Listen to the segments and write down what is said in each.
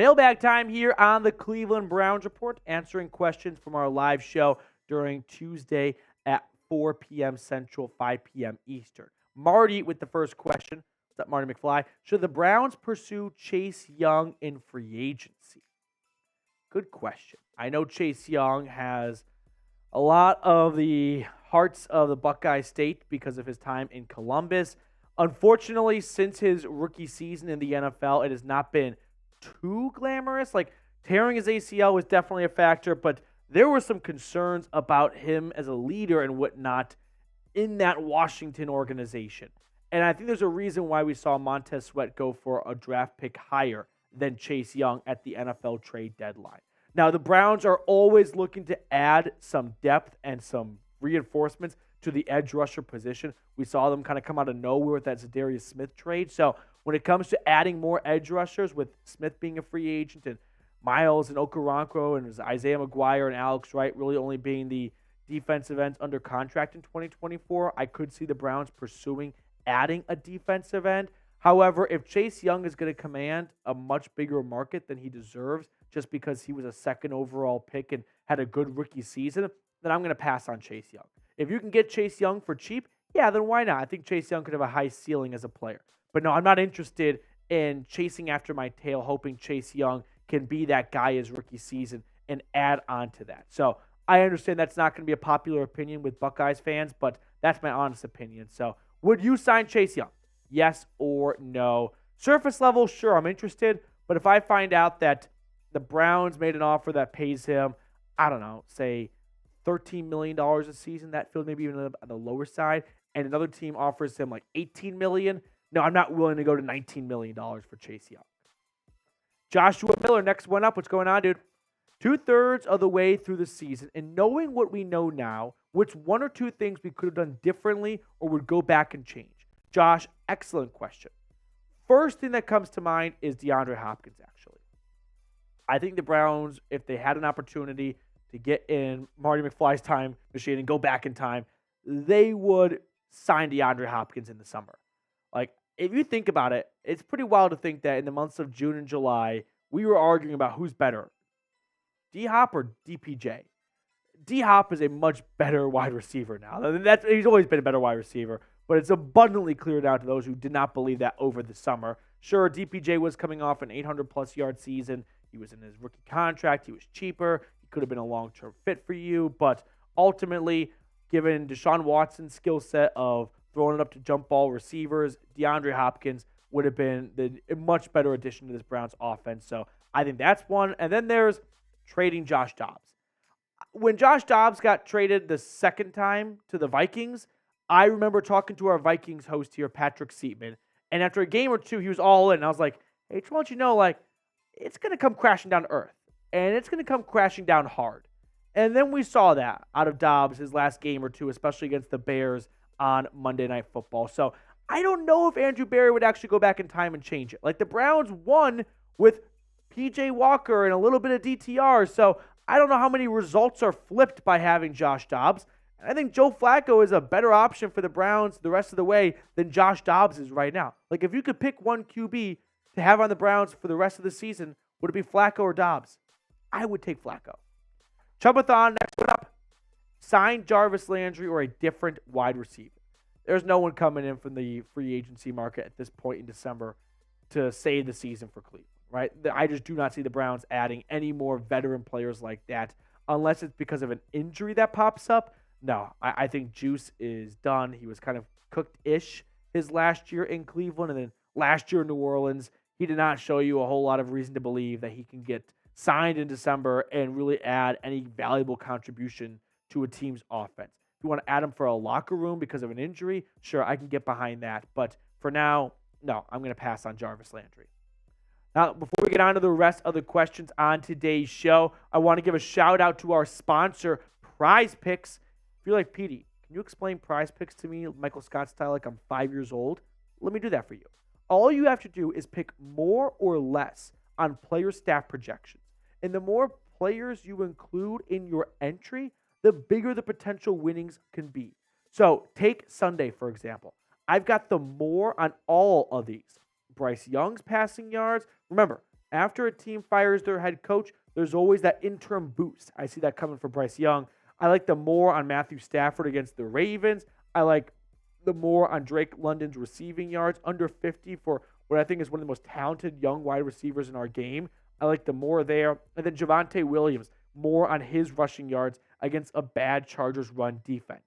Mailbag time here on the Cleveland Browns Report, answering questions from our live show during Tuesday at 4 p.m. Central, 5 p.m. Eastern. Marty with the first question. What's up, Marty McFly? Should the Browns pursue Chase Young in free agency? Good question. I know Chase Young has a lot of the hearts of the Buckeye State because of his time in Columbus. Unfortunately, since his rookie season in the NFL, it has not been too glamorous. Like, tearing his ACL was definitely a factor, but there were some concerns about him as a leader and whatnot in that Washington organization. And I think there's a reason why we saw Montez Sweat go for a draft pick higher than Chase Young at the NFL trade deadline. Now, the Browns are always looking to add some depth and some reinforcements to the edge rusher position. We saw them kind of come out of nowhere with that Zadarius Smith trade. So when it comes to adding more edge rushers, with Smith being a free agent and Myles and Okoronkwo and Isaiah McGuire and Alex Wright really only being the defensive ends under contract in 2024, I could see the Browns pursuing adding a defensive end. However, if Chase Young is going to command a much bigger market than he deserves just because he was a second overall pick and had a good rookie season, then I'm going to pass on Chase Young. If you can get Chase Young for cheap, yeah, then why not? I think Chase Young could have a high ceiling as a player. But no, I'm not interested in chasing after my tail, hoping Chase Young can be that guy his rookie season and add on to that. So I understand that's not going to be a popular opinion with Buckeyes fans, but that's my honest opinion. So would you sign Chase Young? Yes or no? Surface level, sure, I'm interested. But if I find out that the Browns made an offer that pays him, I don't know, say $13 million a season, that feels maybe even on the lower side, and another team offers him like $18 million, no, I'm not willing to go to $19 million for Chase Young. Joshua Miller, next one up. What's going on, dude? 2/3 of the way through the season, and knowing what we know now, which one or two things we could have done differently or would go back and change? Josh, excellent question. First thing that comes to mind is DeAndre Hopkins, actually. I think the Browns, if they had an opportunity to get in Marty McFly's time machine and go back in time, they would sign DeAndre Hopkins in the summer. Like, if you think about it, it's pretty wild to think that in the months of June and July, we were arguing about who's better, D-Hop or DPJ. D-Hop is a much better wide receiver now. He's always been a better wide receiver, but it's abundantly clear now to those who did not believe that over the summer. Sure, DPJ was coming off an 800-plus yard season. He was in his rookie contract. He was cheaper. He could have been a long-term fit for you, but ultimately, given Deshaun Watson's skill set of throwing it up to jump ball receivers, DeAndre Hopkins would have been a much better addition to this Browns offense. So I think that's one. And then there's trading Josh Dobbs. When Josh Dobbs got traded the second time to the Vikings, I remember talking to our Vikings host here, Patrick Seatman, and after a game or two, he was all in. And I was like, hey, just want you to know, like, it's going to come crashing down to earth, and it's going to come crashing down hard. And then we saw that out of Dobbs his last game or two, especially against the Bears on Monday Night Football. So I don't know if Andrew Berry would actually go back in time and change it. Like, the Browns won with P.J. Walker and a little bit of DTR, so I don't know how many results are flipped by having Josh Dobbs. And I think Joe Flacco is a better option for the Browns the rest of the way than Josh Dobbs is right now. Like, if you could pick one QB to have on the Browns for the rest of the season, would it be Flacco or Dobbs? I would take Flacco. Chubathon, next one up. Sign Jarvis Landry or a different wide receiver. There's no one coming in from the free agency market at this point in December to save the season for Cleveland, right? I just do not see the Browns adding any more veteran players like that unless it's because of an injury that pops up. No, I think Juice is done. He was kind of cooked-ish his last year in Cleveland, and then last year in New Orleans, he did not show you a whole lot of reason to believe that he can get signed in December and really add any valuable contribution to a team's offense. If you want to add him for a locker room because of an injury, sure, I can get behind that. But for now, no, I'm going to pass on Jarvis Landry. Now, before we get on to the rest of the questions on today's show, I want to give a shout-out to our sponsor, Prize Picks. If you're like, Petey, can you explain Prize Picks to me, Michael Scott style, like I'm 5 years old? Let me do that for you. All you have to do is pick more or less on player staff projections. And the more players you include in your entry, the bigger the potential winnings can be. So take Sunday, for example. I've got the more on all of these. Bryce Young's passing yards. Remember, After a team fires their head coach, there's always that interim boost. I see that coming for Bryce Young. I like the more on Matthew Stafford against the Ravens. I like the more on Drake London's receiving yards, under 50 for what I think is one of the most talented young wide receivers in our game. I like the more there. And then Javonte Williams, more on his rushing yards against a bad Chargers run defense.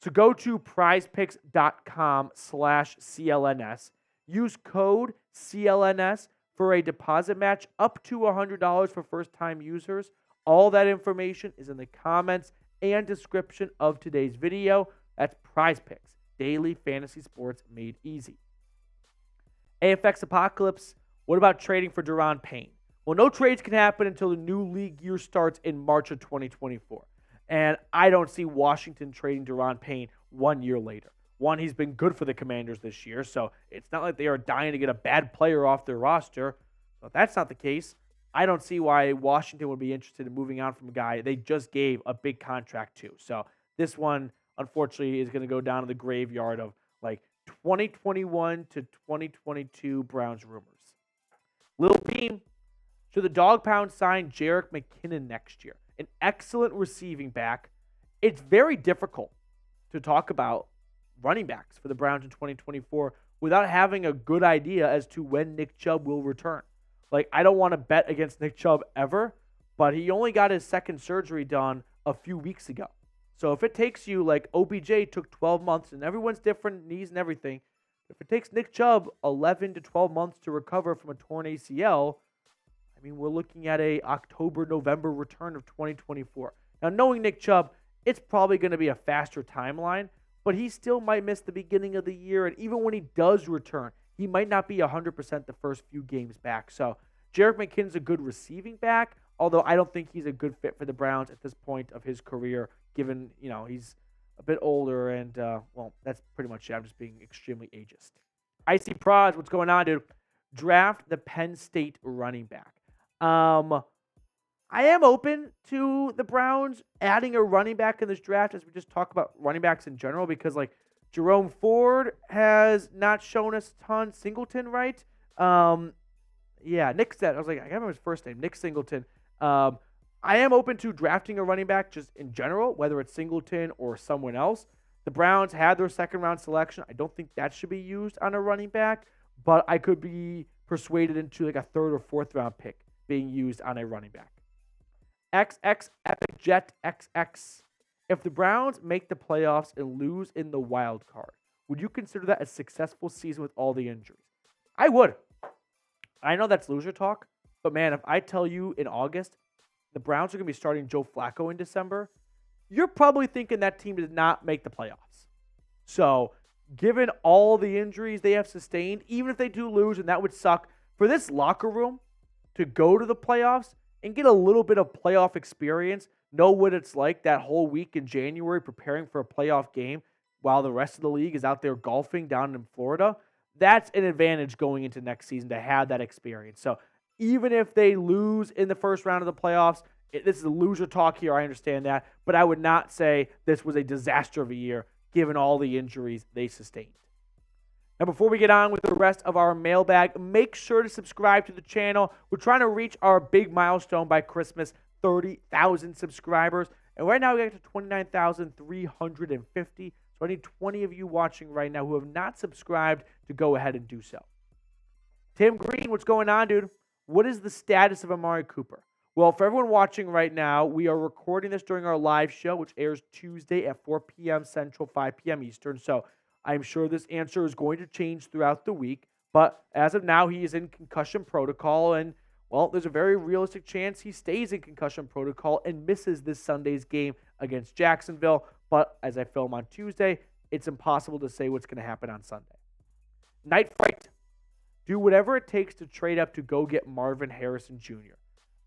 So go to prizepicks.com/CLNS. Use code CLNS for a deposit match up to $100 for first-time users. All that information is in the comments and description of today's video. That's Prize Picks, daily fantasy sports made easy. AFX Apocalypse, what about trading for Daron Payne? Well, no trades can happen until the new league year starts in March of 2024. And I don't see Washington trading Daron Payne 1 year later. One, he's been good for the Commanders this year, so it's not like they are dying to get a bad player off their roster. So if that's not the case, I don't see why Washington would be interested in moving on from a guy they just gave a big contract to. So this one, unfortunately, is going to go down to the graveyard of like 2021 to 2022 Browns rumors. Little Beam, should the Dawg Pound sign Jerrick McKinnon next year? An excellent receiving back. It's very difficult to talk about running backs for the Browns in 2024 without having a good idea as to when Nick Chubb will return. Like, I don't want to bet against Nick Chubb ever, but he only got his second surgery done a few weeks ago. So if it takes you, like OBJ took 12 months, and everyone's different, knees and everything, if it takes Nick Chubb 11 to 12 months to recover from a torn ACL, I mean, we're looking at a October-November return of 2024. Now, knowing Nick Chubb, it's probably going to be a faster timeline, but he still might miss the beginning of the year, and even when he does return, he might not be 100% the first few games back. So Jerrick McKinnon's a good receiving back, although I don't think he's a good fit for the Browns at this point of his career, given, he's a bit older, and, well, that's pretty much it. I'm just being extremely ageist. Icy Prods, what's going on, dude? Draft the Penn State running back. I am open to the Browns adding a running back in this draft as we just talk about running backs in general because, like, Jerome Ford has not shown us a ton. Singleton, right? Nick said, I was like, I can't remember his first name, Nick Singleton. I am open to drafting a running back just in general, whether it's Singleton or someone else. The Browns had their second-round selection. I don't think that should be used on a running back, but I could be persuaded into, like, a third or fourth-round pick being used on a running back. XX Epic Jet XX. If the Browns make the playoffs and lose in the wild card, would you consider that a successful season with all the injuries? I would. I know that's loser talk, but man, if I tell you in August the Browns are going to be starting Joe Flacco in December, you're probably thinking that team did not make the playoffs. So, given all the injuries they have sustained, even if they do lose, and that would suck, for this locker room to go to the playoffs and get a little bit of playoff experience, know what it's like that whole week in January preparing for a playoff game while the rest of the league is out there golfing down in Florida, that's an advantage going into next season to have that experience. So even if they lose in the first round of the playoffs, this is a loser talk here, I understand that, but I would not say this was a disaster of a year given all the injuries they sustained. Now, before we get on with the rest of our mailbag, make sure to subscribe to the channel. We're trying to reach our big milestone by Christmas, 30,000 subscribers. And right now, we got to 29,350. So I need 20 of you watching right now who have not subscribed to go ahead and do so. Tim Green, what's going on, dude? What is the status of Amari Cooper? Well, for everyone watching right now, we are recording this during our live show, which airs Tuesday at 4 p.m. Central, 5 p.m. Eastern. So I'm sure this answer is going to change throughout the week, but as of now, he is in concussion protocol, and, well, there's a very realistic chance he stays in concussion protocol and misses this Sunday's game against Jacksonville, but as I film on Tuesday, it's impossible to say what's going to happen on Sunday. Night Fright. Do whatever it takes to trade up to go get Marvin Harrison Jr.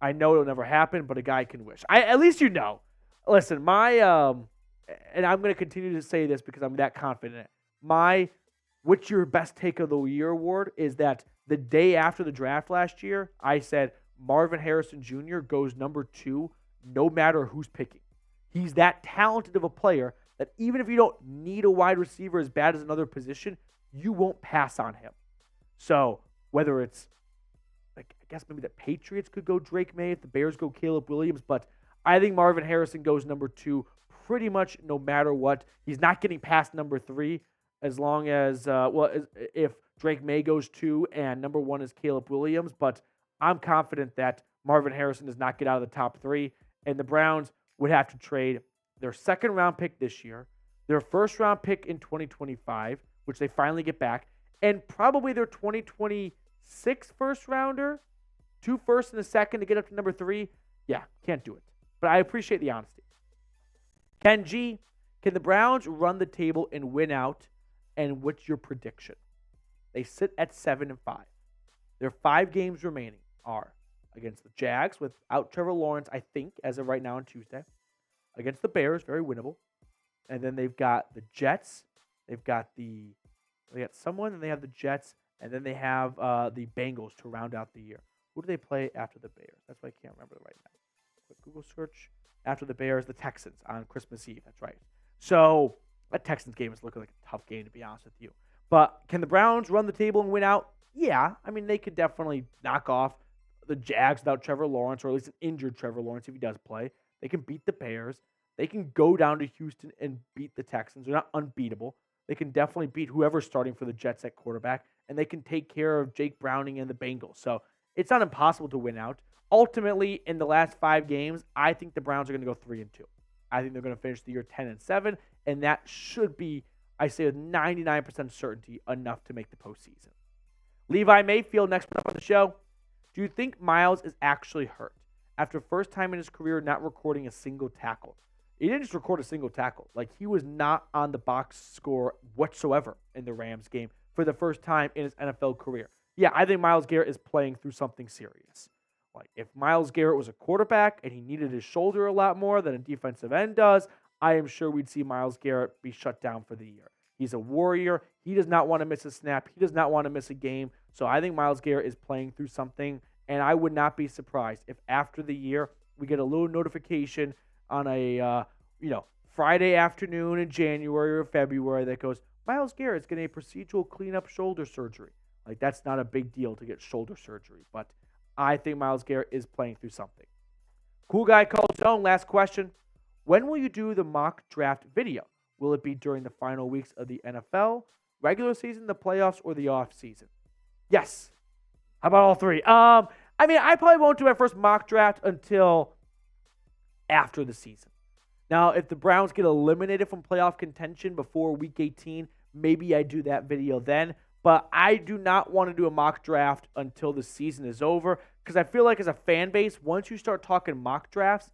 I know it'll never happen, but a guy can wish. At least you know. Listen, and I'm going to continue to say this because I'm that confident in it. My What's Your Best Take of the Year award is that the day after the draft last year, I said Marvin Harrison Jr. goes number 2 no matter who's picking. He's that talented of a player that even if you don't need a wide receiver as bad as another position, you won't pass on him. So whether it's like guess maybe the Patriots could go Drake May if the Bears go Caleb Williams, but I think Marvin Harrison goes number 2 pretty much no matter what. He's not getting past number 3 as long as, if Drake May goes 2 and number 1 is Caleb Williams, but I'm confident that Marvin Harrison does not get out of the top 3, and the Browns would have to trade their second-round pick this year, their first-round pick in 2025, which they finally get back, and probably their 2026 first-rounder, 2 firsts and a second to get up to number 3. Yeah, can't do it. But I appreciate the honesty. Ken G, can the Browns run the table and win out? And what's your prediction? They sit at 7-5. Their 5 games remaining are against the Jags without Trevor Lawrence, I think, as of right now on Tuesday. Against the Bears, very winnable. And then they've got the Jets. They got someone, and they have the Jets, and then they have the Bengals to round out the year. Who do they play after the Bears? That's why I can't remember right now. Quick Google search. After the Bears, the Texans on Christmas Eve. That's right. So that Texans game is looking like a tough game, to be honest with you. But can the Browns run the table and win out? Yeah. I mean, they could definitely knock off the Jags without Trevor Lawrence, or at least an injured Trevor Lawrence if he does play. They can beat the Bears. They can go down to Houston and beat the Texans. They're not unbeatable. They can definitely beat whoever's starting for the Jets at quarterback, and they can take care of Jake Browning and the Bengals. So it's not impossible to win out. Ultimately, in the last 5 games, I think the Browns are going to go 3-2. I think they're going to finish the year 10-7, and that should be, I say with 99% certainty, enough to make the postseason. Levi Mayfield, next one up on the show. Do you think Myles is actually hurt after first time in his career not recording a single tackle? He didn't just record a single tackle. Like, he was not on the box score whatsoever in the Rams game for the first time in his NFL career. Yeah, I think Myles Garrett is playing through something serious. Like, if Myles Garrett was a quarterback and he needed his shoulder a lot more than a defensive end does, I am sure we'd see Myles Garrett be shut down for the year. He's a warrior. He does not want to miss a snap. He does not want to miss a game. So I think Myles Garrett is playing through something, and I would not be surprised if after the year we get a little notification on a Friday afternoon in January or February that goes, Myles Garrett's getting a procedural cleanup shoulder surgery. Like, that's not a big deal to get shoulder surgery, but I think Myles Garrett is playing through something. Cool Guy Called Zone, last question. When will you do the mock draft video? Will it be during the final weeks of the NFL, regular season, the playoffs, or the off season? Yes. How about all 3? I probably won't do my first mock draft until after the season. Now, if the Browns get eliminated from playoff contention before Week 18, maybe I do that video then. But I do not want to do a mock draft until the season is over, because I feel like as a fan base, once you start talking mock drafts,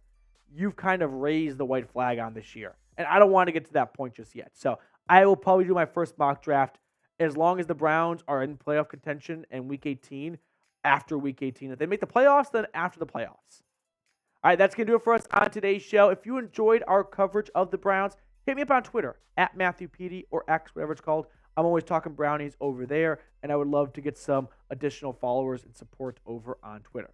you've kind of raised the white flag on this year. And I don't want to get to that point just yet. So I will probably do my first mock draft as long as the Browns are in playoff contention and Week 18, after Week 18. If they make the playoffs, then after the playoffs. All right, that's going to do it for us on today's show. If you enjoyed our coverage of the Browns, hit me up on Twitter, at Matthew Petey, or X, whatever it's called. I'm always talking Brownies over there, and I would love to get some additional followers and support over on Twitter.